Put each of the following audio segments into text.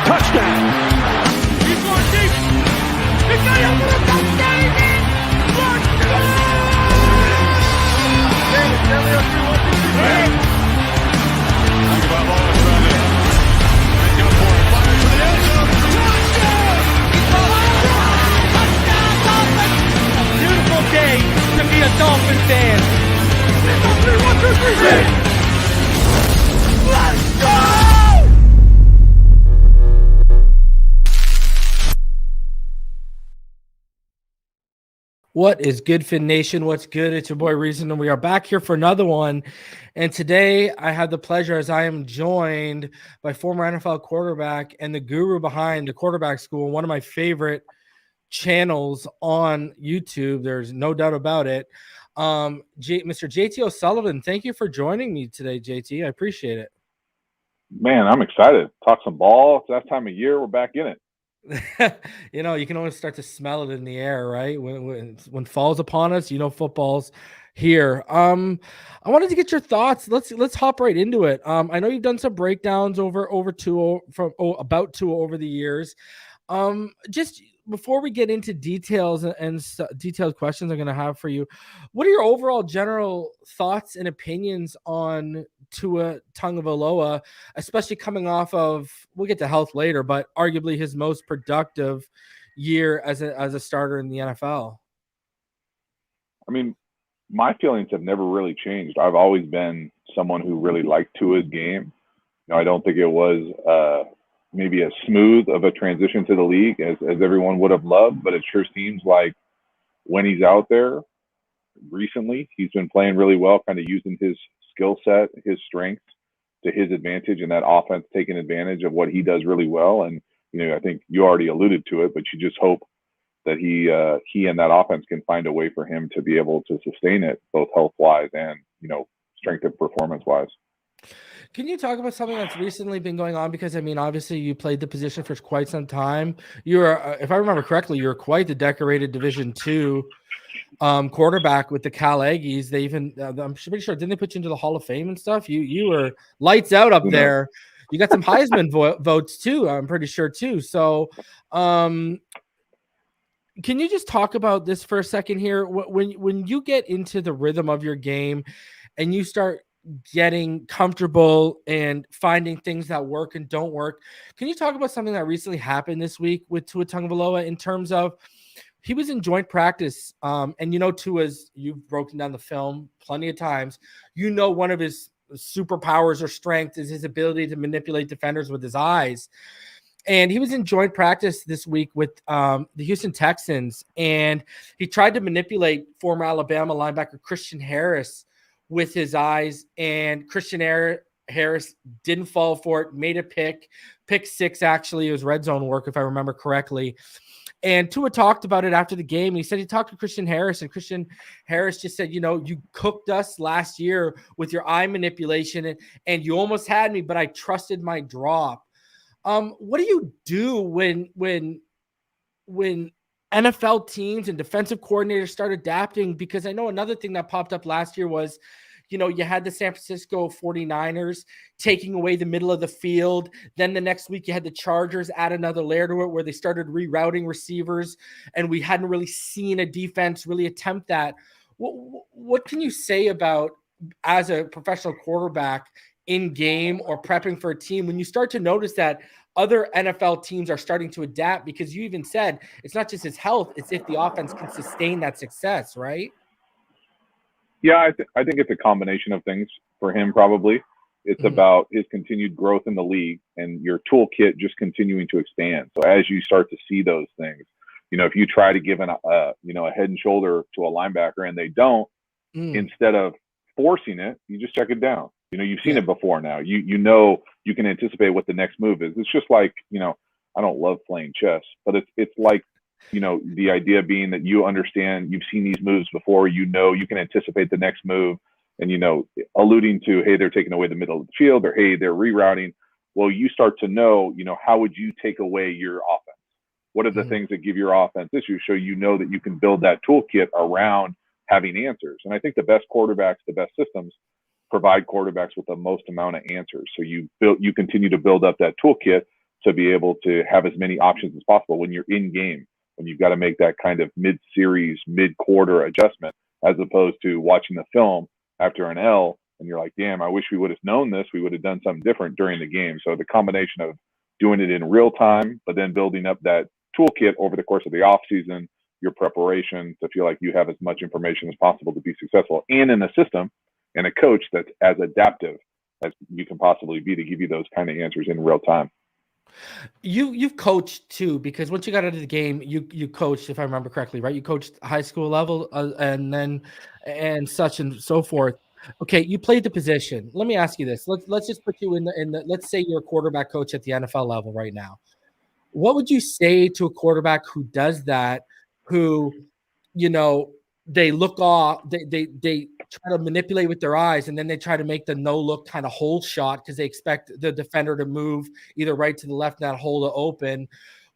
touchdown. He's going deep. He's got it for a touchdown. Tagovailoa trying to make up for it. Fires to the end zone. Touchdown! Touchdown, Dolphins! A beautiful day to be a Dolphin fan. 1, 2, 3, 4. Let's go! What is good, Fin Nation? What's good? It's your boy Reason, and we are back here for another one. And today I have the pleasure, as I am joined by former NFL quarterback and the guru behind the quarterback school, one of my favorite channels on YouTube. There's no doubt about it. Mr. JT O'Sullivan, thank you for joining me today, JT. I appreciate it. Man, I'm excited. Talk some ball. It's that time of year. We're back in it. You know, you can always start to smell it in the air, right? When fall's upon us, you know, football's here. I wanted to get your thoughts. Let's hop right into it. I know you've done some breakdowns about Tua over the years. Just before we get into details and detailed questions I'm going to have for you, what are your overall general thoughts and opinions on Tua Tagovailoa, especially coming off of, we'll get to health later, but arguably his most productive year as a starter in the NFL? I mean, my feelings have never really changed. I've always been someone who really liked Tua's game. You know, I don't think it was maybe as smooth of a transition to the league as everyone would have loved, but it sure seems like when he's out there recently, he's been playing really well, kind of using his skill set, his strengths to his advantage, and that offense taking advantage of what he does really well. And, you know, I think you already alluded to it, but you just hope that he and that offense can find a way for him to be able to sustain it, both health-wise and, you know, strength and performance-wise. Can you talk about something that's recently been going on? Because, I mean, obviously you played the position for quite some time. You were, if I remember correctly, you were quite the decorated Division II quarterback with the Cal Aggies. They even, I'm pretty sure, didn't they put you into the Hall of Fame and stuff? You were lights out up there. You got some Heisman votes too, I'm pretty sure too. So can you just talk about this for a second here? When you get into the rhythm of your game and you start getting comfortable and finding things that work and don't work, can you talk about something that recently happened this week with Tua Tagovailoa in terms of he was in joint practice, and you know, Tua's, you've broken down the film plenty of times, you know, one of his superpowers or strength is his ability to manipulate defenders with his eyes. And he was in joint practice this week with the Houston Texans, and he tried to manipulate former Alabama linebacker Christian Harris with his eyes, and Christian Harris didn't fall for it, made a pick six, actually. It was red zone work, if I remember correctly. And Tua talked about it after the game. He said he talked to Christian Harris, and Christian Harris just said, you know, you cooked us last year with your eye manipulation, and you almost had me, but I trusted my drop. What do you do when NFL teams and defensive coordinators start adapting? Because I know another thing that popped up last year was, you know, you had the San Francisco 49ers taking away the middle of the field. Then the next week you had the Chargers add another layer to it where they started rerouting receivers, and we hadn't really seen a defense really attempt that. What can you say about, as a professional quarterback in game or prepping for a team, when you start to notice that other NFL teams are starting to adapt? Because you even said it's not just his health, it's if the offense can sustain that success, right? Yeah, I think it's a combination of things for him, probably. It's about his continued growth in the league and your toolkit just continuing to expand. So as you start to see those things, you know, if you try to give a head and shoulder to a linebacker and they don't, instead of forcing it, you just check it down. You know, you've seen it before now. You know you can anticipate what the next move is. It's just like, you know, I don't love playing chess, but it's like, you know, the idea being that you understand, you've seen these moves before, you know, you can anticipate the next move, and, you know, alluding to, hey, they're taking away the middle of the field, or hey, they're rerouting. Well, you start to know, you know, how would you take away your offense? What are the things that give your offense issues? So you know that you can build that toolkit around having answers. And I think the best quarterbacks, the best systems provide quarterbacks with the most amount of answers. So you continue to build up that toolkit to be able to have as many options as possible when you're in game, when you've got to make that kind of mid-series, mid-quarter adjustment, as opposed to watching the film after an L and you're like, damn, I wish we would have known this. We would have done something different during the game. So the combination of doing it in real time, but then building up that toolkit over the course of the off season, your preparation to feel like you have as much information as possible to be successful, and in a system and a coach that's as adaptive as you can possibly be to give you those kind of answers in real time. You've coached too, because once you got out of the game, you coached, if I remember correctly, right? You coached high school level and such and so forth. Okay, you played the position. Let me ask you this. Let's just put you in the let's say you're a quarterback coach at the NFL level right now. What would you say to a quarterback who does that, who, they look off, they try to manipulate with their eyes, and then they try to make the no look kind of hole shot because they expect the defender to move either right to the left, and that hole to open?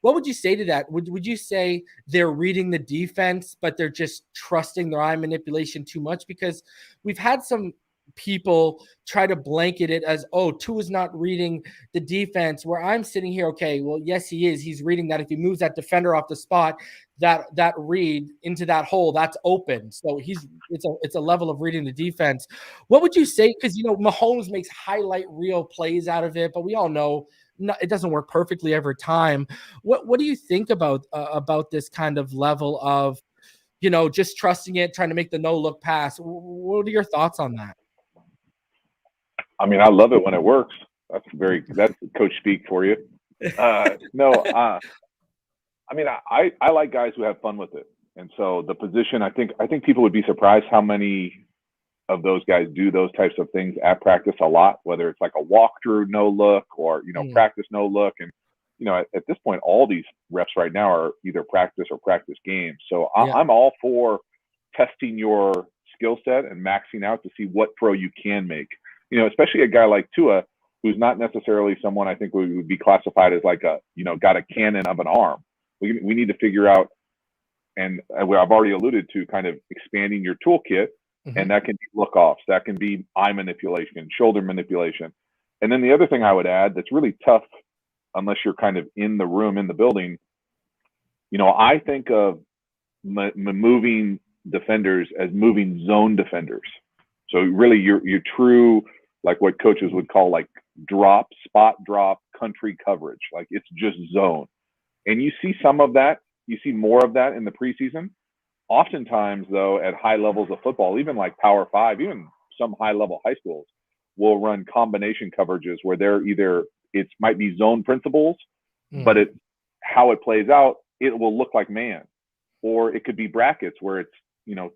What would you say to that? Would you say they're reading the defense, but they're just trusting their eye manipulation too much? Because we've had some people try to blanket it as, oh, Tua's not reading the defense, where I'm sitting here, okay, well, yes, he is. He's reading that if he moves that defender off the spot, that read into that hole, that's open. So it's a level of reading the defense. What would you say? Because, Mahomes makes highlight reel plays out of it, but we all know it doesn't work perfectly every time. What do you think about this kind of level of, just trusting it, trying to make the no look pass? What are your thoughts on that? I mean, I love it when it works. That's coach speak for you. I mean, I like guys who have fun with it. And so the position, I think people would be surprised how many of those guys do those types of things at practice a lot, whether it's like a walkthrough no look or, practice no look. And, at this point, all these reps right now are either practice or practice games. So I'm all for testing your skill set and maxing out to see what throw you can make. Especially a guy like Tua, who's not necessarily someone I think would be classified as like got a cannon of an arm. We need to figure out, and I've already alluded to kind of expanding your toolkit, and that can be look-offs, that can be eye manipulation, shoulder manipulation. And then the other thing I would add that's really tough unless you're kind of in the room, in the building, I think of moving defenders as moving zone defenders. So really your true, like what coaches would call like spot drop country coverage. Like it's just zone. And you see some of that, you see more of that in the preseason. Oftentimes though, at high levels of football, even like Power 5, even some high level high schools will run combination coverages where they're either, it might be zone principles, but how it plays out, it will look like man, or it could be brackets where it's,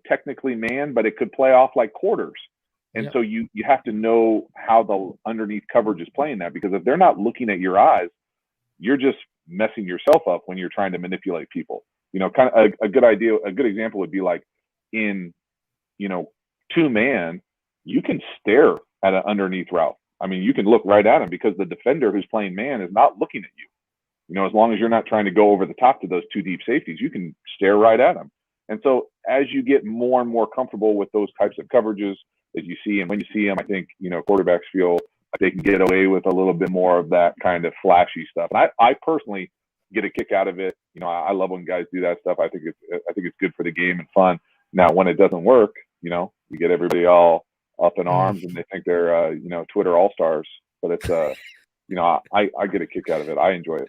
technically man, but it could play off like quarters. And so you have to know how the underneath coverage is playing that, because if they're not looking at your eyes, you're just messing yourself up when you're trying to manipulate people. Kind of a good example would be like in, 2-man, you can stare at an underneath route. I mean, you can look right at him because the defender who's playing man is not looking at you. As long as you're not trying to go over the top to those two deep safeties, you can stare right at them. And so as you get more and more comfortable with those types of coverages that you see, and when you see them, I think, quarterbacks feel like they can get away with a little bit more of that kind of flashy stuff. And I personally get a kick out of it. I love when guys do that stuff. I think it's good for the game and fun. Now, when it doesn't work, you get everybody all up in arms and they think they're, Twitter all-stars, but it's, I get a kick out of it. I enjoy it.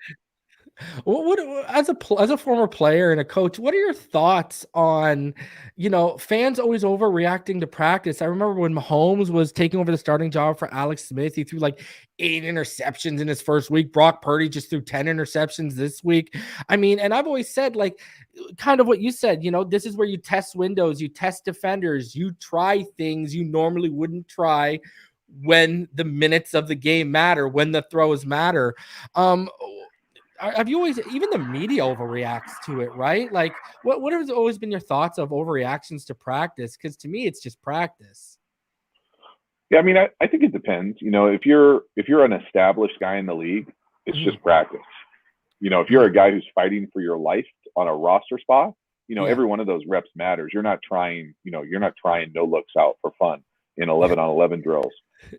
What as a former player and a coach, what are your thoughts on, fans always overreacting to practice? I remember when Mahomes was taking over the starting job for Alex Smith, he threw like 8 interceptions in his first week. Brock Purdy just threw 10 interceptions this week. I mean, and I've always said, like, kind of what you said, this is where you test windows, you test defenders, you try things you normally wouldn't try when the minutes of the game matter, when the throws matter. Have you always, even the media overreacts to it, right? Like, what has always been your thoughts of overreactions to practice? Because to me, it's just practice. Yeah, I mean, I think it depends. If you're an established guy in the league, it's just practice. If you're a guy who's fighting for your life on a roster spot, every one of those reps matters. You're not trying no looks out for fun. in 11-on-11 drills.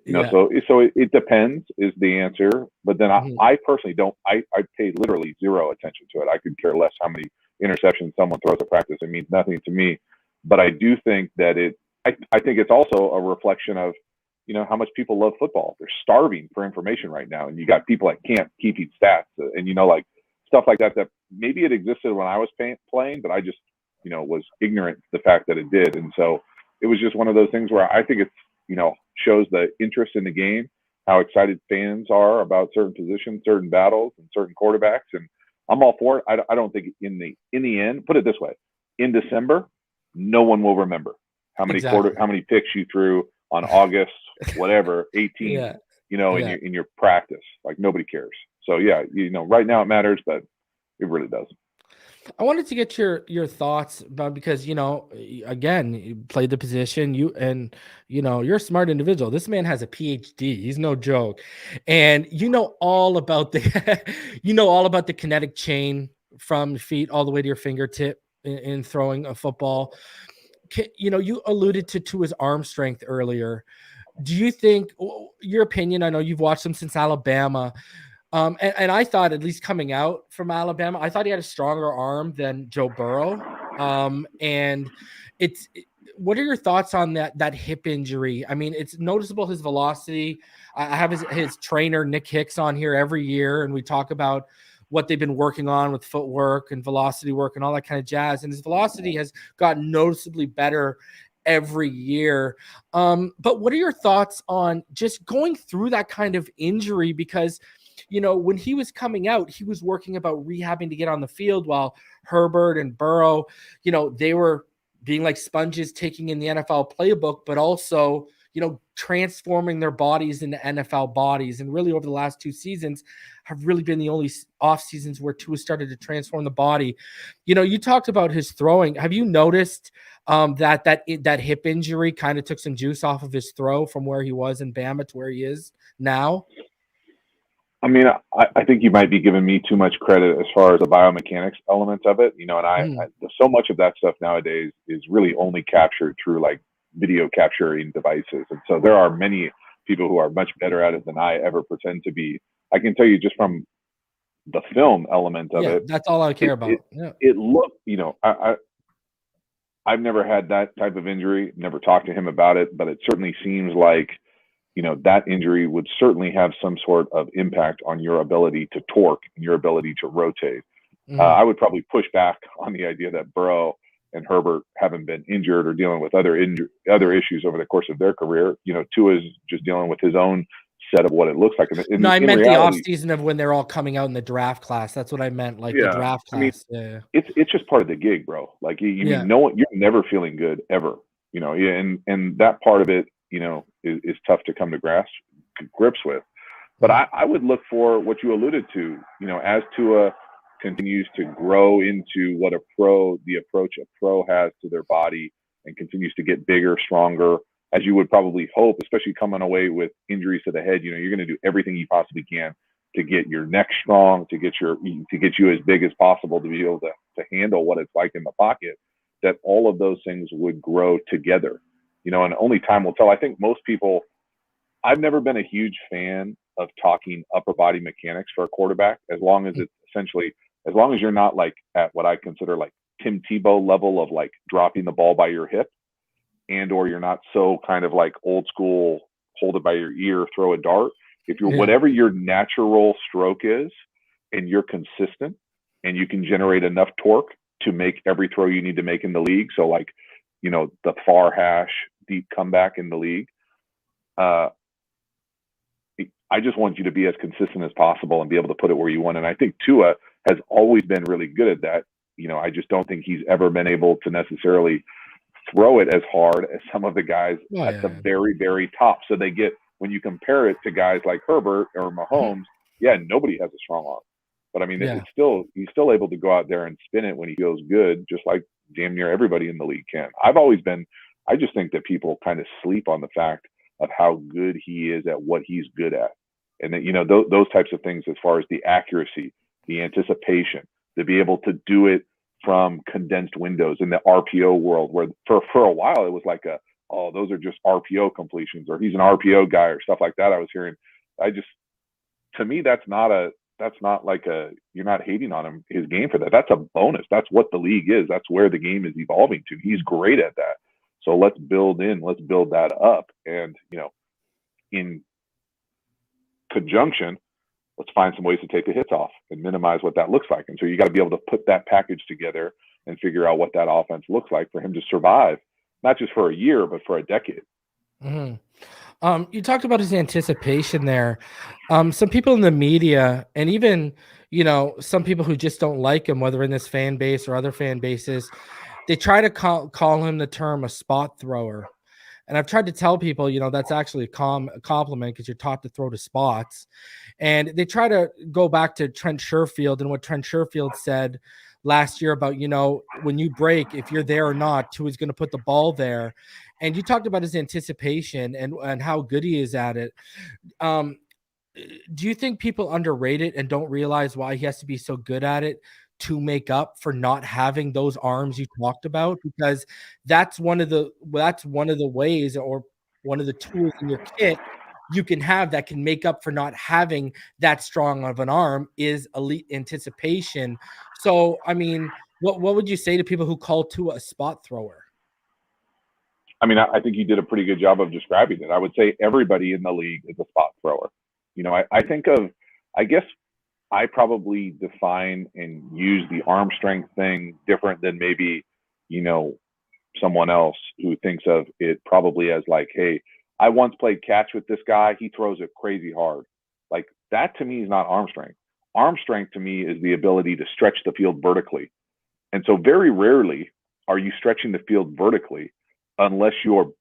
Yeah. So it depends is the answer. But then I personally don't. I pay literally zero attention to it. I could care less how many interceptions someone throws at practice. It means nothing to me. But I do think that I think it's also a reflection of, how much people love football. They're starving for information right now, and you got people that can't keep stats, and like stuff like that maybe it existed when I was playing, but I just was ignorant to the fact that it did. And so it was just one of those things where I think it's shows the interest in the game, how excited fans are about certain positions, certain battles, and certain quarterbacks, and I'm all for it. I don't think in the end, put it this way, in December, no one will remember how many how many picks you threw on August whatever 18th, in your practice. Like, nobody cares. So yeah, right now it matters, but it really doesn't. I wanted to get your thoughts about, because again, you played the position, you're a smart individual. This man has a PhD. He's no joke, and all about the kinetic chain from feet all the way to your fingertip in throwing a football. You alluded to his arm strength earlier. Do you think, your opinion? I know you've watched him since Alabama. And I thought, at least coming out from Alabama, I thought he had a stronger arm than Joe Burrow. And what are your thoughts on that hip injury? I mean, it's noticeable, his velocity. I have his trainer, Nick Hicks, on here every year, and we talk about what they've been working on with footwork and velocity work and all that kind of jazz. And his velocity has gotten noticeably better every year. But what are your thoughts on just going through that kind of injury? Because when he was coming out, he was working about rehabbing to get on the field, while Herbert and Burrow, they were being like sponges taking in the NFL playbook, but also, transforming their bodies into NFL bodies. And really, over the last 2 seasons have really been the only off seasons where Tua started to transform the body. You talked about his throwing. Have you noticed that hip injury kind of took some juice off of his throw from where he was in Bama to where he is now? I mean, I think you might be giving me too much credit as far as the biomechanics elements of it, and I so much of that stuff nowadays is really only captured through like video capturing devices. And so there are many people who are much better at it than I ever pretend to be. I can tell you just from the film element of it. That's all I care about. It looked, I've never had that type of injury, never talked to him about it, but it certainly seems like, that injury would certainly have some sort of impact on your ability to torque and your ability to rotate. I would probably push back on the idea that Burrow and Herbert haven't been injured or dealing with other issues over the course of their career. Tua's just dealing with his own set of what it looks like. I meant the off season of when they're all coming out in the draft class. That's what I meant, like the draft class. It's just part of the gig, bro. Like you're never feeling good ever. And that part of it, is tough to come to grips with. But I would look for what you alluded to, as Tua continues to grow into what the approach a pro has to their body, and continues to get bigger, stronger, as you would probably hope, especially coming away with injuries to the head. You're going to do everything you possibly can to get your neck strong, to get you as big as possible, to be able to handle what it's like in the pocket. That all of those things would grow together. And only time will tell. I think most people, I've never been a huge fan of talking upper body mechanics for a quarterback, as long as it's essentially, as long as you're not like at what I consider like Tim Tebow level of like dropping the ball by your hip, and or you're not so kind of like old school, hold it by your ear, throw a dart. If you're whatever your natural stroke is, and you're consistent, and you can generate enough torque to make every throw you need to make in the league. So like, the far hash, deep comeback in the league. I just want you to be as consistent as possible and be able to put it where you want. And I think Tua has always been really good at that. I just don't think he's ever been able to necessarily throw it as hard as some of the guys at the very, very top. So they get, when you compare it to guys like Herbert or Mahomes, nobody has a strong arm. But I mean, he's still able to go out there and spin it when he feels good, just like damn near everybody in the league can. I just think that people kind of sleep on the fact of how good he is at what he's good at. And that, those types of things, as far as the accuracy, the anticipation, to be able to do it from condensed windows in the RPO world, where for a while it was like a oh, those are just RPO completions, or he's an RPO guy, or stuff like that. I was hearing. To me, that's not like you're not hating on him, his game for that. That's a bonus. That's what the league is. That's where the game is evolving to. He's great at that. So let's build that up. And, in conjunction, let's find some ways to take the hits off and minimize what that looks like. And so you got to be able to put that package together and figure out what that offense looks like for him to survive, not just for a year, but for a decade. Mm-hmm. You talked about his anticipation there. Some people in the media, and even, some people who just don't like him, whether in this fan base or other fan bases, they try to call him the term a spot thrower. And I've tried to tell people, that's actually a compliment, because you're taught to throw to spots. And they try to go back to Trent Sherfield and what Trent Sherfield said last year about, when you break, if you're there or not, Tua's going to put the ball there. And you talked about his anticipation and how good he is at it. Do you think people underrate it and don't realize why he has to be so good at it to make up for not having those arms you talked about? Because that's one of the ways, or one of the tools in your kit you can have that can make up for not having that strong of an arm, is elite anticipation. So, I mean, what would you say to people who call Tua a spot thrower? I mean, I think you did a pretty good job of describing it. I would say everybody in the league is a spot thrower. I guess I probably define and use the arm strength thing different than maybe, someone else who thinks of it probably as like, hey, I once played catch with this guy. He throws it crazy hard. Like, that to me is not arm strength. Arm strength to me is the ability to stretch the field vertically. And so very rarely are you stretching the field vertically unless you're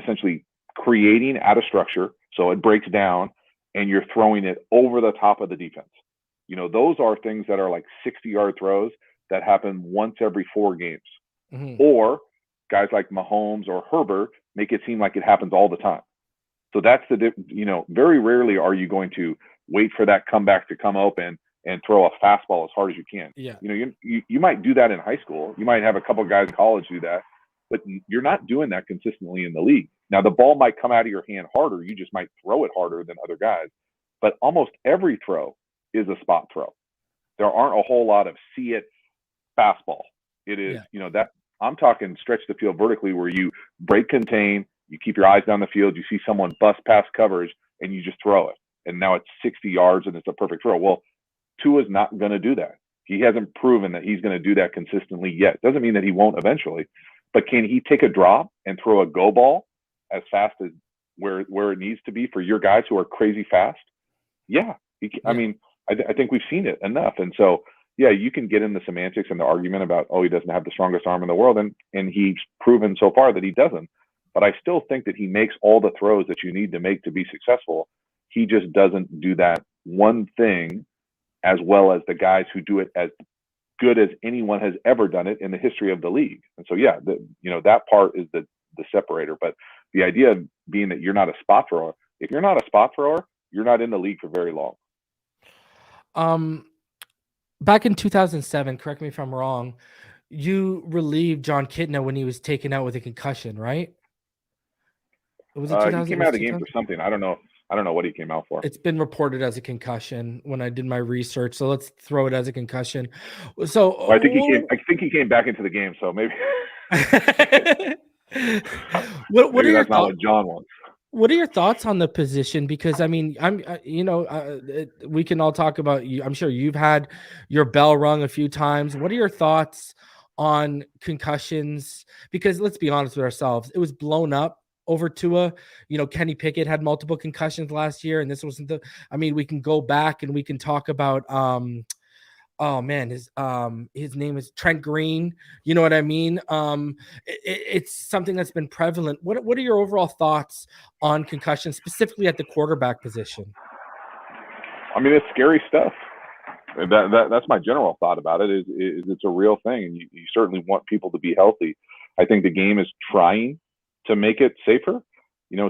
essentially creating out of structure, so it breaks down, and you're throwing it over the top of the defense. Those are things that are like 60-yard throws that happen once every 4 games. Mm-hmm. Or guys like Mahomes or Herbert make it seem like it happens all the time. So that's very rarely are you going to wait for that comeback to come open and throw a fastball as hard as you can. Yeah. You might do that in high school. You might have a couple of guys in college do that, but you're not doing that consistently in the league. Now, the ball might come out of your hand harder. You just might throw it harder than other guys. But almost every throw is a spot throw. There aren't a whole lot of see it fastball. It is, that I'm talking stretch the field vertically, where you break contain, you keep your eyes down the field, you see someone bust past coverage, and you just throw it. And now it's 60 yards and it's a perfect throw. Well, Tua's not going to do that. He hasn't proven that he's going to do that consistently yet. Doesn't mean that he won't eventually. But can he take a drop and throw a go ball as fast as where it needs to be for your guys who are crazy fast? Yeah. I mean, I think we've seen it enough. And so, yeah, you can get in the semantics and the argument about, he doesn't have the strongest arm in the world. And he's proven so far that he doesn't. But I still think that he makes all the throws that you need to make to be successful. He just doesn't do that one thing as well as the guys who do it as good as anyone has ever done it in the history of the league. And so, yeah, that part is the separator. But the idea of being that you're not a spot thrower, if you're not a spot thrower, you're not in the league for very long. Back in 2007, correct me if I'm wrong, you relieved John Kitna when he was taken out with a concussion, right? Was it 2000? He came out of the game for something. I don't know what he came out for. It's been reported as a concussion when I did my research, so let's throw it as a concussion. So I think he came back into the game, so maybe. What are your that's not what John wants. What are your thoughts on the position? Because I mean, we can all talk about you. I'm sure you've had your bell rung a few times. What are your thoughts on concussions? Because let's be honest with ourselves, it was blown up over Tua. Kenny Pickett had multiple concussions last year, and this wasn't we can go back and we can talk about his name is Trent Green. You know what I mean? It's something that's been prevalent. What are your overall thoughts on concussion, specifically at the quarterback position? I mean, it's scary stuff. That's my general thought about it. Is it's a real thing, and you certainly want people to be healthy. I think the game is trying to make it safer.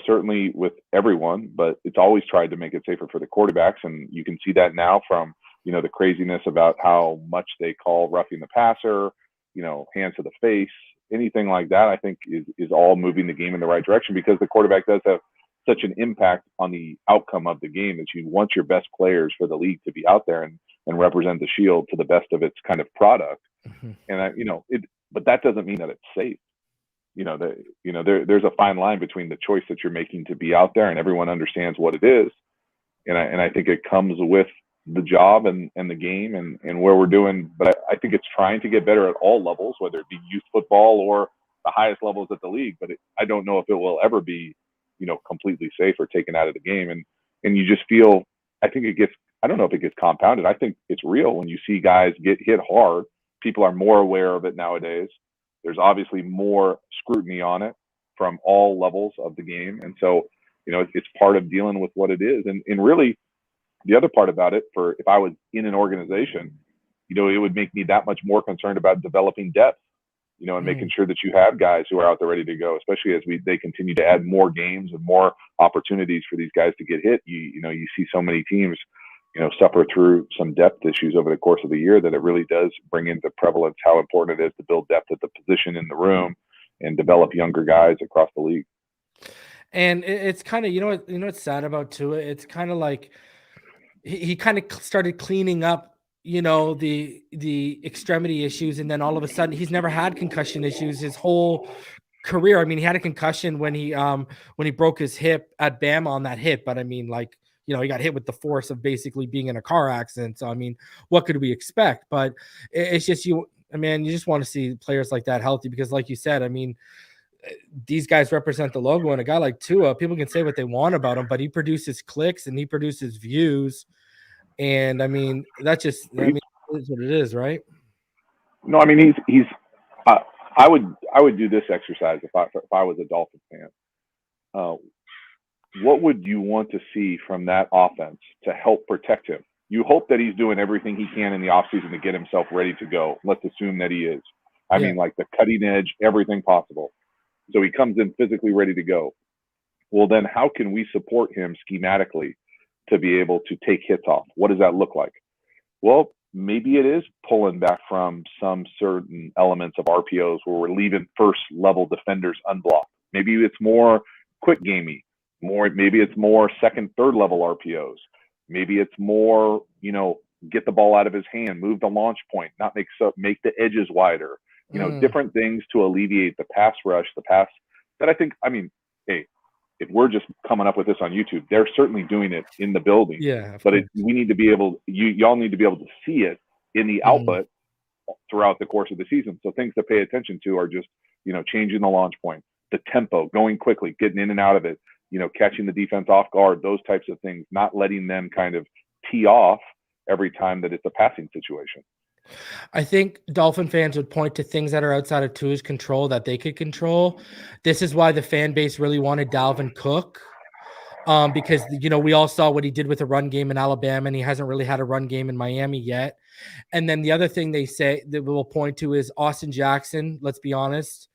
Certainly with everyone, but it's always tried to make it safer for the quarterbacks, and you can see that now from the craziness about how much they call roughing the passer, hands to the face, anything like that, I think is all moving the game in the right direction, because the quarterback does have such an impact on the outcome of the game that you want your best players for the league to be out there and represent the Shield to the best of its kind of product. Mm-hmm. And but that doesn't mean that it's safe. There's a fine line between the choice that you're making to be out there, and everyone understands what it is. And I think it comes with the job and the game and where we're doing. But I think it's trying to get better at all levels, whether it be youth football or the highest levels at the league. But I don't know if it will ever be, completely safe or taken out of the game. And you just feel, I don't know if it gets compounded. I think it's real when you see guys get hit hard. People are more aware of it nowadays. There's obviously more scrutiny on it from all levels of the game. And so, it's part of dealing with what it is. And really, the other part about it, if I was in an organization, it would make me that much more concerned about developing depth, and making sure that you have guys who are out there ready to go, especially as they continue to add more games and more opportunities for these guys to get hit. You see so many teams, suffer through some depth issues over the course of the year, that it really does bring into prevalence how important it is to build depth at the position in the room and develop younger guys across the league. And it's kind of, what's sad about Tua? It's kind of like he kind of started cleaning up, the extremity issues. And then all of a sudden he's never had concussion issues his whole career. I mean, he had a concussion when he broke his hip at Bama on that hit. But I mean, like, he got hit with the force of basically being in a car accident. So, I mean, what could we expect? But it's just, you just want to see players like that healthy, because like you said, I mean, these guys represent the logo, and a guy like Tua, people can say what they want about him, but he produces clicks and he produces views. And I mean, that's just, is what it is, right? No, I mean, he's I would do this exercise if I was a Dolphins fan. What would you want to see from that offense to help protect him? You hope that he's doing everything he can in the offseason to get himself ready to go. Let's assume that he is. I mean, like the cutting edge, everything possible. So he comes in physically ready to go. Well, then how can we support him schematically to be able to take hits off? What does that look like? Well, maybe it is pulling back from some certain elements of RPOs where we're leaving first level defenders unblocked. Maybe it's more quick gamey. Maybe it's more second, third level RPOs. Maybe it's more, get the ball out of his hand, move the launch point, not make the edges wider. Different things to alleviate the pass rush, the pass that hey, if we're just coming up with this on YouTube, they're certainly doing it in the building. Yeah. But we need to be able, y'all need to be able to see it in the output throughout the course of the season. So things to pay attention to are just, changing the launch point, the tempo, going quickly, getting in and out of it, catching the defense off guard, those types of things, not letting them kind of tee off every time that it's a passing situation. I think Dolphin fans would point to things that are outside of Tua's control that they could control. This is why the fan base really wanted Dalvin Cook, because, we all saw what he did with a run game in Alabama, and he hasn't really had a run game in Miami yet. And then the other thing they say that we'll point to is Austin Jackson. Let's be honest.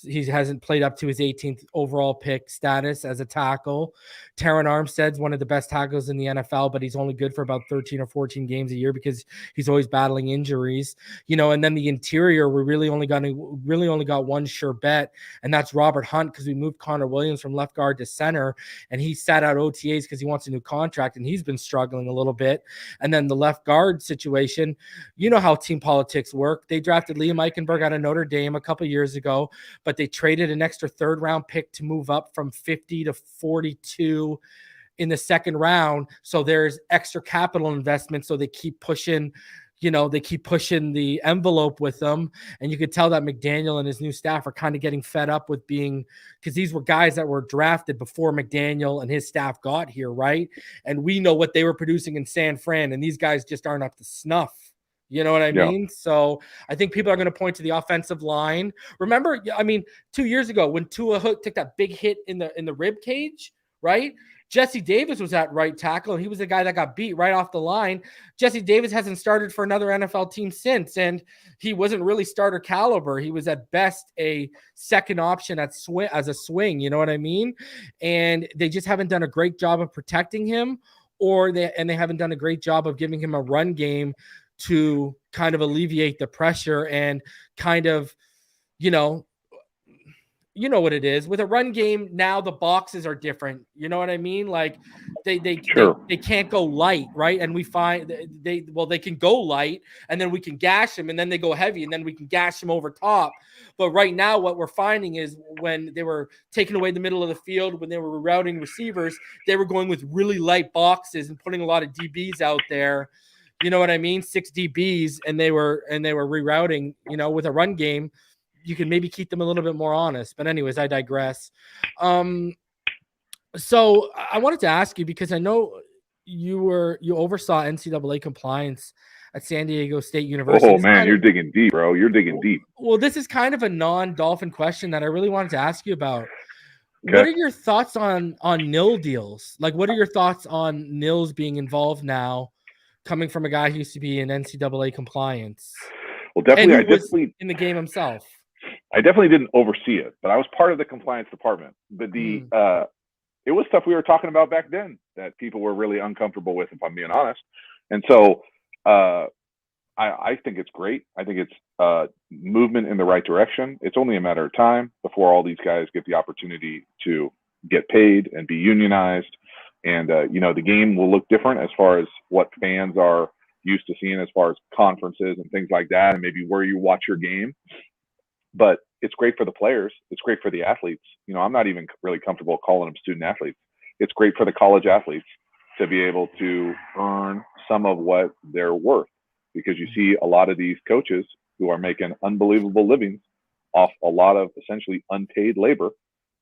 He hasn't played up to his 18th overall pick status as a tackle. Terron Armstead's one of the best tackles in the NFL, but he's only good for about 13 or 14 games a year because he's always battling injuries. And then the interior, we really only got one sure bet, and that's Robert Hunt, because we moved Connor Williams from left guard to center, and he sat out OTAs because he wants a new contract, and he's been struggling a little bit. And then the left guard situation, how team politics work. They drafted Liam Eichenberg out of Notre Dame a couple years ago, but they traded an extra third-round pick to move up from 50 to 42 in the second round. So there's extra capital investment. So they keep pushing, the envelope with them. And you could tell that McDaniel and his new staff are kind of getting fed up with because these were guys that were drafted before McDaniel and his staff got here, right? And we know what they were producing in San Fran, and these guys just aren't up to snuff. You know what I mean? So I think people are going to point to the offensive line. Remember, 2 years ago when Tua took that big hit in the rib cage, right? Jesse Davis was at right tackle, and he was the guy that got beat right off the line. Jesse Davis hasn't started for another NFL team since, and he wasn't really starter caliber. He was at best a second option as a swing. You know what I mean? And they just haven't done a great job of protecting him, they haven't done a great job of giving him a run game to kind of alleviate the pressure and kind of, you know what it is with a run game. Now the boxes are different. You know what I mean? Like they can't go light, right? And we find they can go light, and then we can gash them, and then they go heavy, and then we can gash them over top. But right now, what we're finding is when they were taking away the middle of the field, when they were routing receivers, they were going with really light boxes and putting a lot of DBs out there. You know what I mean? 6 DBs, and they were rerouting. You know, with a run game, you can maybe keep them a little bit more honest. But anyways, I digress. So I wanted to ask you, because I know you oversaw NCAA compliance at San Diego State University. Oh man, you're digging deep, bro. You're digging deep. Well, this is kind of a non-Dolphin question that I really wanted to ask you about. Okay. What are your thoughts on nil deals? Like, what are your thoughts on nils being involved now, coming from a guy who used to be in NCAA compliance? Well, definitely, I was in the game himself. I definitely didn't oversee it, but I was part of the compliance department. But it was stuff we were talking about back then that people were really uncomfortable with, if I'm being honest. And so I think it's great. I think it's movement in the right direction. It's only a matter of time before all these guys get the opportunity to get paid and be unionized. And, the game will look different as far as what fans are used to seeing as far as conferences and things like that, and maybe where you watch your game. But it's great for the players. It's great for the athletes. I'm not even really comfortable calling them student athletes. It's great for the college athletes to be able to earn some of what they're worth, because you see a lot of these coaches who are making unbelievable livings off a lot of essentially unpaid labor,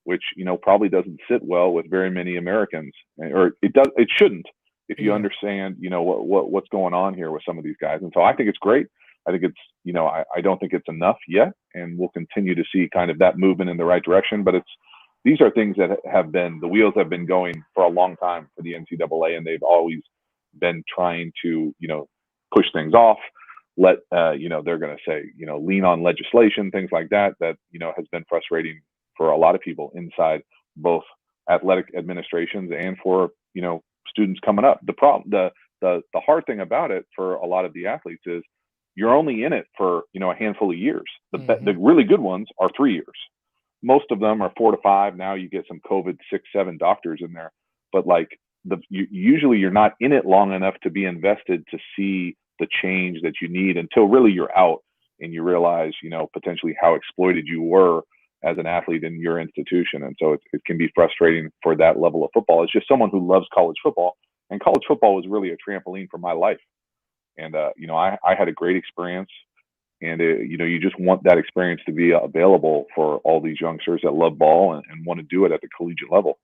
which, probably doesn't sit well with very many Americans, or it shouldn't, if you understand, what's going on here with some of these guys. And so I think it's great. I think it's, I don't think it's enough yet, and we'll continue to see kind of that movement in the right direction. But these are things that the wheels have been going for a long time for the NCAA, and they've always been trying to, push things off, they're going to say, lean on legislation, things like that, has been frustrating for a lot of people inside both athletic administrations and for, students coming up. The hard thing about it for a lot of the athletes is you're only in it for, a handful of years. The really good ones are 3 years. Most of them are 4 to 5. Now you get some COVID 6, 7 doctors in there, but usually you're not in it long enough to be invested to see the change that you need until really you're out and you realize, potentially how exploited you were as an athlete in your institution. And so it can be frustrating for that level of football. It's just someone who loves college football, and college football was really a trampoline for my life. And, I had a great experience, and, you just want that experience to be available for all these youngsters that love ball and want to do it at the collegiate level.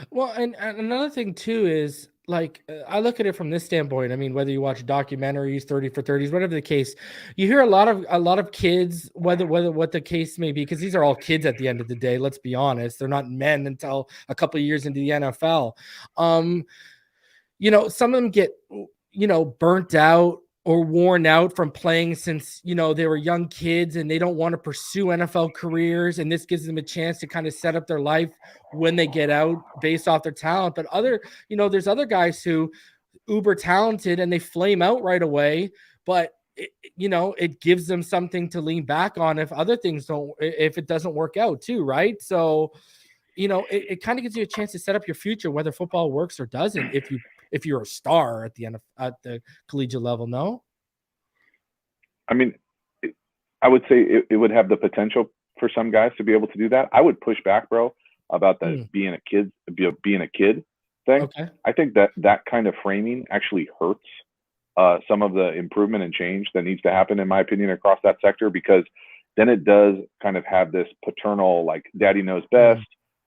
Well, and another thing too is, I look at it from this standpoint. I mean, whether you watch documentaries, 30 for 30s, whatever the case, you hear a lot of kids, whether what the case may be, because these are all kids at the end of the day. Let's be honest, they're not men until a couple of years into the NFL. Some of them get, burnt out or worn out from playing since, they were young kids, and they don't want to pursue NFL careers. And this gives them a chance to kind of set up their life when they get out based off their talent. But there's other guys who uber talented and they flame out right away, but it gives them something to lean back on if it doesn't work out too. Right. So, it kind of gives you a chance to set up your future, whether football works or doesn't, if you're a star at the collegiate level. No, I mean, I would say it would have the potential for some guys to be able to do that. I would push back, bro, about the being a kid thing. Okay. I think that kind of framing actually hurts some of the improvement and change that needs to happen, in my opinion, across that sector, because then it does kind of have this paternal, like, daddy knows best,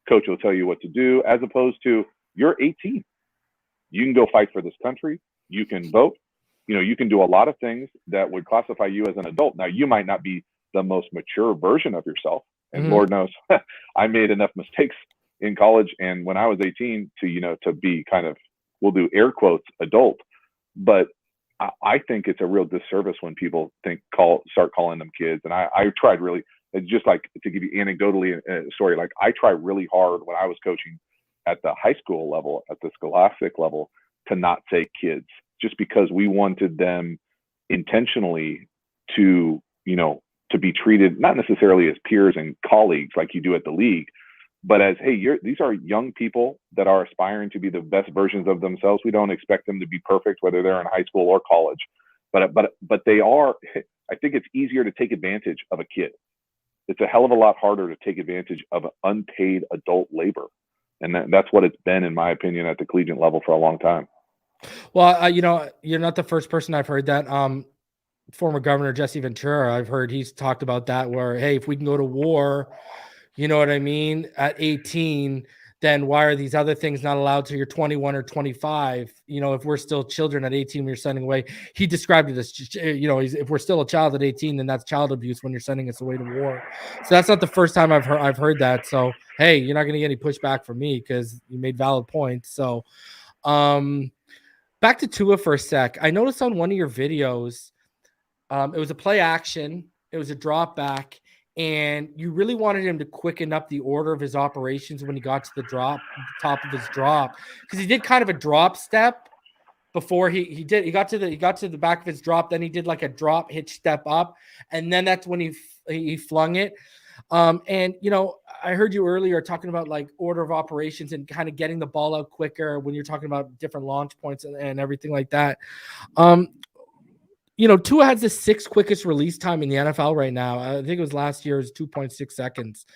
coach will tell you what to do, as opposed to you're 18. You can go fight for this country. You can vote. You can do a lot of things that would classify you as an adult. Now, you might not be the most mature version of yourself. And Lord knows, I made enough mistakes in college and when I was 18 to be kind of, we'll do air quotes, adult. But I think it's a real disservice when people start calling them kids. And I tried really, just like to give you anecdotally a story, like I tried really hard when I was coaching at the high school level, at the scholastic level, to not say kids, just because we wanted them intentionally to, to be treated not necessarily as peers and colleagues like you do at the league, but as, hey, these are young people that are aspiring to be the best versions of themselves. We don't expect them to be perfect, whether they're in high school or college, but they are. I think it's easier to take advantage of a kid. It's a hell of a lot harder to take advantage of unpaid adult labor, and that's what it's been, in my opinion, at the collegiate level for a long time. Well, you're not the first person I've heard that. Former Governor Jesse Ventura, I've heard he's talked about that, where, hey, if we can go to war, you know what I mean, at 18, then why are these other things not allowed till you're 21 or 25? If we're still children at 18, we're sending away. He described it as, if we're still a child at 18, then that's child abuse when you're sending us away to war. So that's not the first time I've heard that. So, hey, you're not going to get any pushback from me because you made valid points. So, back to Tua for a sec. I noticed on one of your videos, it was a play action. It was a drop back. And you really wanted him to quicken up the order of his operations when he got to the top of his drop. Because he did kind of a drop step before he got to the back of his drop. Then he did like a drop hitch step up. And then that's when he flung it. And I heard you earlier talking about like order of operations and kind of getting the ball out quicker when you're talking about different launch points and everything like that. Tua has the 6th quickest release time in the NFL right now. I think it was last year's 2.6 seconds.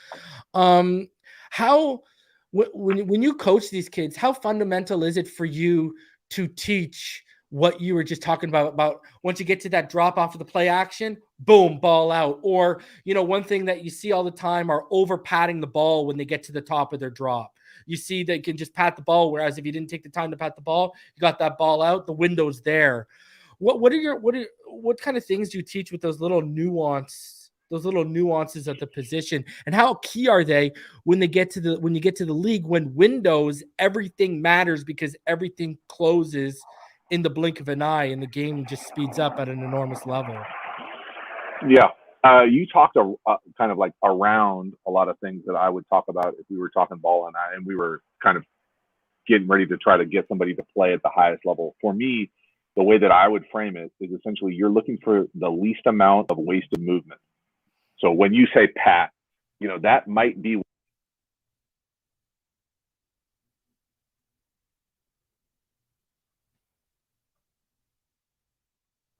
When you coach these kids, how fundamental is it for you to teach what you were just talking about once you get to that drop off of the play action, boom, ball out? Or, one thing that you see all the time are over patting the ball when they get to the top of their drop. You see they can just pat the ball, whereas if you didn't take the time to pat the ball, you got that ball out, the window's there. What kind of things do you teach with those little nuances of the position, and how key are they when you get to the league, when windows, everything matters because everything closes in the blink of an eye and the game just speeds up at an enormous level? Yeah. You talked kind of like around a lot of things that I would talk about if we were talking ball and we were kind of getting ready to try to get somebody to play at the highest level. For me, the way that I would frame it is essentially you're looking for the least amount of wasted movement. So when you say pat, that might be.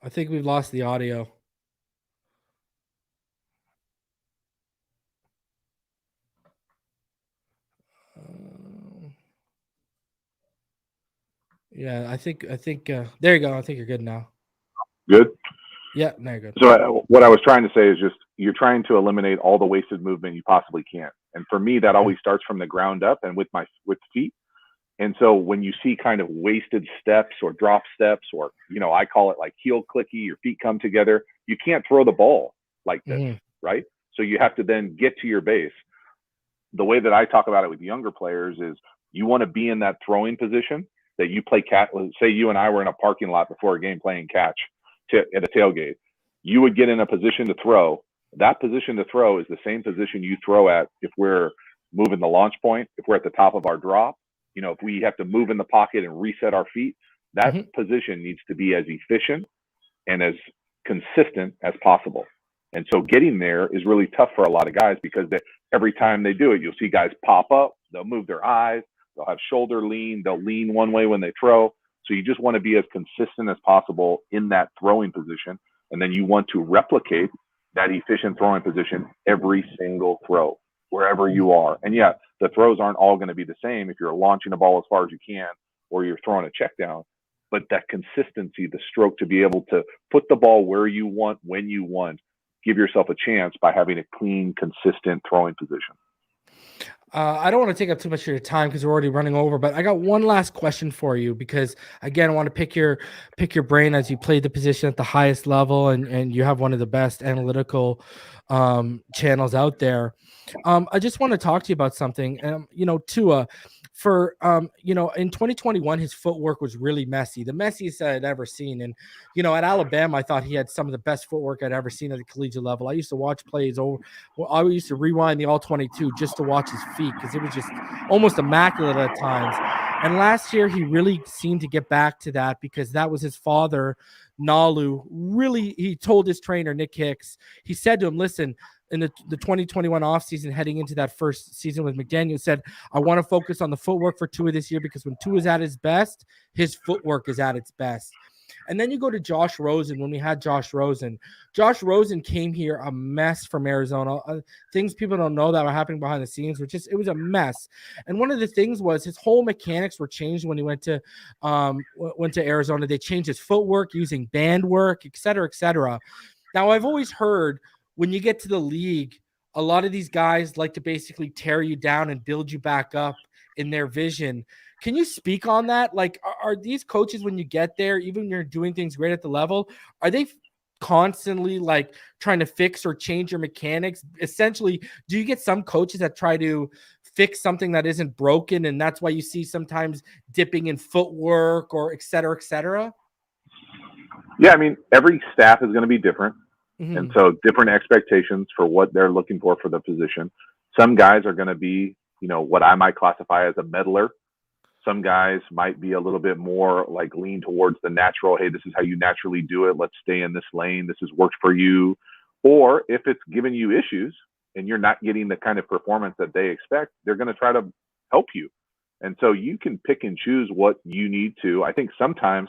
I think we've lost the audio. Yeah, I think there you go. I think you're good now. Good? Yeah, now you're good. So what I was trying to say is just you're trying to eliminate all the wasted movement you possibly can. And for me, that always starts from the ground up and with feet. And so when you see kind of wasted steps or drop steps, or, I call it like heel clicky, your feet come together, you can't throw the ball like this, right? So you have to then get to your base. The way that I talk about it with younger players is you want to be in that throwing position that you play catch. Say you and I were in a parking lot before a game playing catch at a tailgate. You would get in a position to throw. That position to throw is the same position you throw at if we're moving the launch point, if we're at the top of our drop. If we have to move in the pocket and reset our feet, that position needs to be as efficient and as consistent as possible. And so getting there is really tough for a lot of guys because every time they do it, you'll see guys pop up, they'll move their eyes, they'll have shoulder lean, they'll lean one way when they throw. So you just want to be as consistent as possible in that throwing position. And then you want to replicate that efficient throwing position every single throw, wherever you are. And yeah, the throws aren't all going to be the same if you're launching a ball as far as you can or you're throwing a check down. But that consistency, the stroke, to be able to put the ball where you want, when you want, give yourself a chance by having a clean, consistent throwing position. I don't want to take up too much of your time because we're already running over, but I got one last question for you because, again, I want to pick your brain as you played the position at the highest level and you have one of the best analytical channels out there. I just want to talk to you about something. Tua, in 2021, his footwork was really messy, the messiest I'd ever seen. And, at Alabama, I thought he had some of the best footwork I'd ever seen at the collegiate level. I used to watch plays I used to rewind the all 22 just to watch his feet because it was just almost immaculate at times. And last year, he really seemed to get back to that because that was his father, Nalu. Really, he told his trainer, Nick Hicks, he said to him, listen, in the 2021 offseason, heading into that first season with McDaniel, said, I want to focus on the footwork for Tua this year because when Tua is at his best, his footwork is at its best. And then you go to Josh Rosen. When we had Josh Rosen came here a mess from Arizona. Things people don't know that were happening behind the scenes it was a mess. And one of the things was his whole mechanics were changed when he went to Arizona. They changed his footwork using band work, et cetera, et cetera. Now, I've always heard when you get to the league, a lot of these guys like to basically tear you down and build you back up in their vision. Can you speak on that? Like, are these coaches, when you get there, even when you're doing things great at the level, are they constantly like trying to fix or change your mechanics? Essentially, do you get some coaches that try to fix something that isn't broken, and that's why you see sometimes dipping in footwork or et cetera, et cetera? Yeah, I mean, every staff is going to be different. Mm-hmm. And so different expectations for what they're looking for the position. Some guys are going to be, what I might classify as a meddler. Some guys might be a little bit more like lean towards the natural. Hey, this is how you naturally do it. Let's stay in this lane. This has worked for you. Or if it's giving you issues and you're not getting the kind of performance that they expect, they're going to try to help you. And so you can pick and choose what you need to. I think sometimes,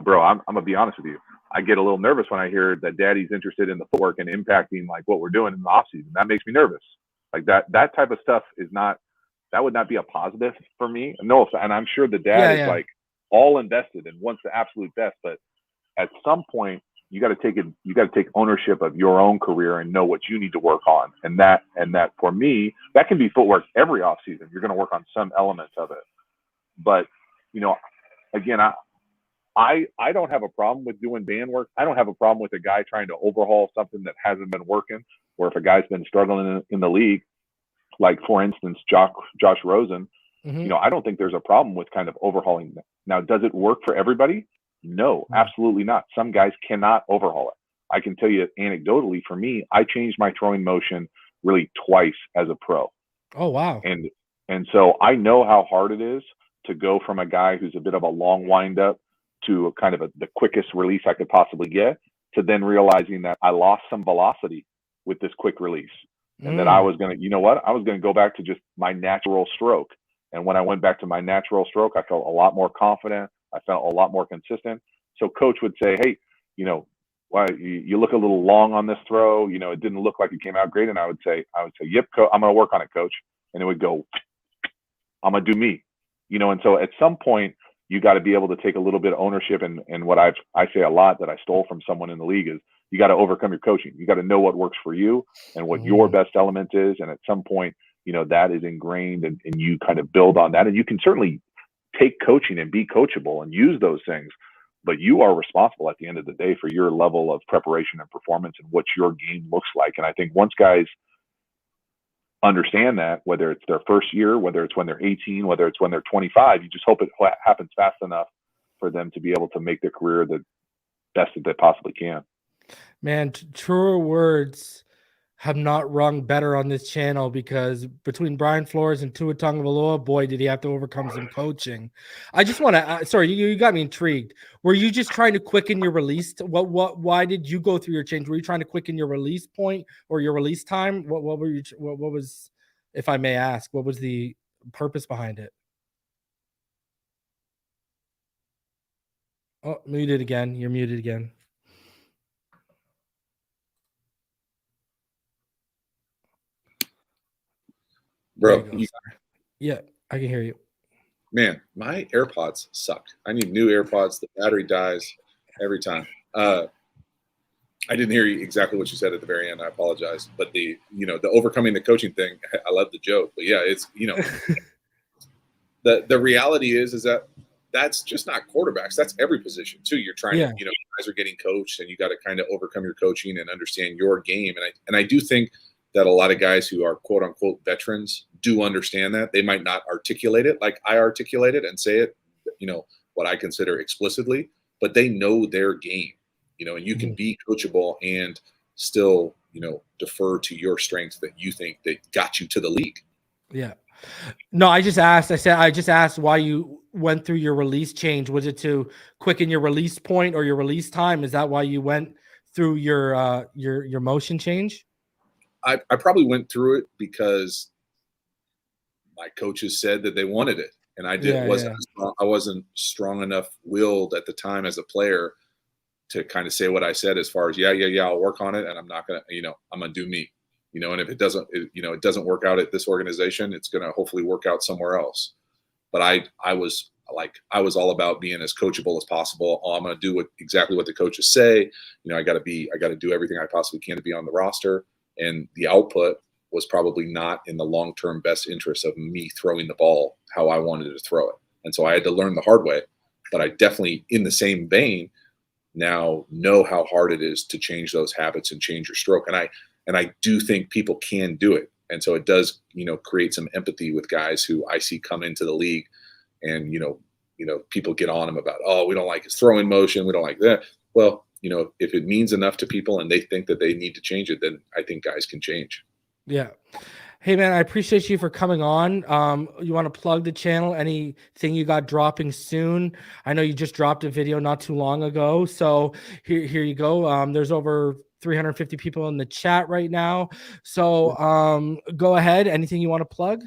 bro, I'm going to be honest with you. I get a little nervous when I hear that daddy's interested in the footwork and impacting like what we're doing in the offseason. That makes me nervous. Like that type of stuff that would not be a positive for me. No, and I'm sure the dad is like all invested and wants the absolute best. But at some point, you got to take ownership of your own career and know what you need to work on. And that for me, that can be footwork every offseason. You're going to work on some elements of it. But, again, I don't have a problem with doing band work. I don't have a problem with a guy trying to overhaul something that hasn't been working, or if a guy's been struggling in the league, like for instance, Josh Rosen, mm-hmm. I don't think there's a problem with kind of overhauling that. Now, does it work for everybody? No, absolutely not. Some guys cannot overhaul it. I can tell you anecdotally, for me, I changed my throwing motion really twice as a pro. Oh, wow. And so I know how hard it is to go from a guy who's a bit of a long windup to a kind of the quickest release I could possibly get, to then realizing that I lost some velocity with this quick release. And that I was going to, I was going to go back to just my natural stroke. And when I went back to my natural stroke, I felt a lot more confident. I felt a lot more consistent. So coach would say, hey, why you look a little long on this throw. It didn't look like it came out great. And I would say, yep, I'm going to work on it, coach. And it would go, I'm going to do me, and so at some point you got to be able to take a little bit of ownership. And what I say a lot that I stole from someone in the league is, you got to overcome your coaching. You got to know what works for you and what your best element is. And at some point, that is ingrained and you kind of build on that. And you can certainly take coaching and be coachable and use those things, but you are responsible at the end of the day for your level of preparation and performance and what your game looks like. And I think once guys understand that, whether it's their first year, whether it's when they're 18, whether it's when they're 25, you just hope it happens fast enough for them to be able to make their career the best that they possibly can. Man, truer words have not rung better on this channel, because between Brian Flores and Tua Tagovailoa, boy, did he have to overcome some coaching. I just want to, sorry, you got me intrigued. Were you just trying to quicken your release? Why did you go through your change? Were you trying to quicken your release point or your release time? What was, if I may ask, what was the purpose behind it? Oh, muted again. You're muted again. Bro, yeah, I can hear you. Man, my AirPods suck. I need new AirPods. The battery dies every time. I didn't hear exactly what you said at the very end. I apologize. But the overcoming the coaching thing, I love the joke. But yeah, it's the reality is that that's just not quarterbacks. That's every position too. You're trying to, guys are getting coached, and you got to kind of overcome your coaching and understand your game. And I do think that a lot of guys who are quote unquote veterans do understand that. They might not articulate it like I articulate it and say it, what I consider explicitly, but they know their game, and you can be coachable and still, defer to your strengths that you think that got you to the league. Yeah. No, I just asked. I just asked why you went through your release change. Was it to quicken your release point or your release time? Is that why you went through your motion change? I probably went through it because my coaches said that they wanted it, and I wasn't strong enough willed at the time as a player to kind of say what I said as far as I'll work on it, and I'm not gonna, I'm gonna do me, and if it doesn't work out at this organization, it's gonna hopefully work out somewhere else. But I was all about being as coachable as possible. I'm gonna do exactly what the coaches say. I got to do everything I possibly can to be on the roster, and the output was probably not in the long-term best interest of me throwing the ball how I wanted to throw it. And so I had to learn the hard way, but I definitely, in the same vein, now know how hard it is to change those habits and change your stroke. And I do think people can do it. And so it does, create some empathy with guys who I see come into the league, and, people get on him about, oh, we don't like his throwing motion, we don't like that. Well, if it means enough to people and they think that they need to change it, then I think guys can change. Yeah. Hey man, I appreciate you for coming on. You want to plug the channel? Anything you got dropping soon? I know you just dropped a video not too long ago, so here you go. There's over 350 people in the chat right now, so go ahead. Anything you want to plug?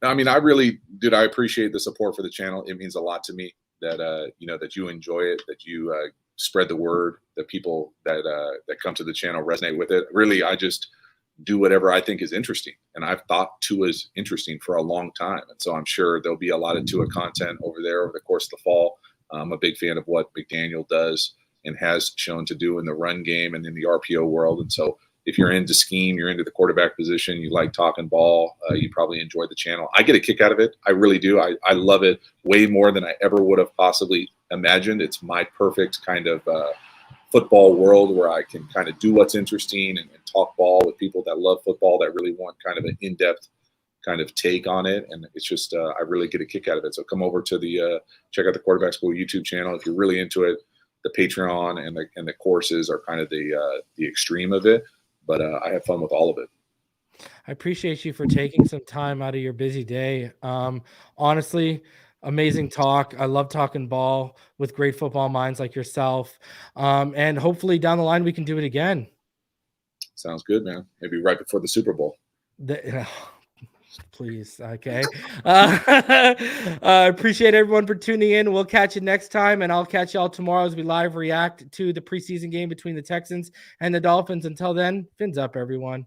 I mean, I really, dude, I appreciate the support for the channel. It means a lot to me that that you enjoy it, that you spread the word, that people that come to the channel resonate with it. Really, I just do whatever I think is interesting. And I've thought Tua is interesting for a long time. And so I'm sure there'll be a lot of Tua content over there over the course of the fall. I'm a big fan of what McDaniel does and has shown to do in the run game and in the RPO world. And so if you're into scheme, you're into the quarterback position, you like talking ball, you probably enjoy the channel. I get a kick out of it. I really do. I love it way more than I ever would have possibly imagined. It's my perfect kind of football world where I can kind of do what's interesting and talk ball with people that love football, that really want kind of an in-depth kind of take on it. And it's just, I really get a kick out of it. So come over to the, check out the Quarterback School YouTube channel. If you're really into it, the Patreon and the courses are kind of the extreme of it, but I have fun with all of it. I appreciate you for taking some time out of your busy day. Honestly, amazing talk. I love talking ball with great football minds like yourself. And hopefully down the line, we can do it again. Sounds good, man. Maybe right before the Super Bowl. Please. Okay. I appreciate everyone for tuning in. We'll catch you next time, and I'll catch y'all tomorrow as we live react to the preseason game between the Texans and the Dolphins. Until then, fins up, everyone.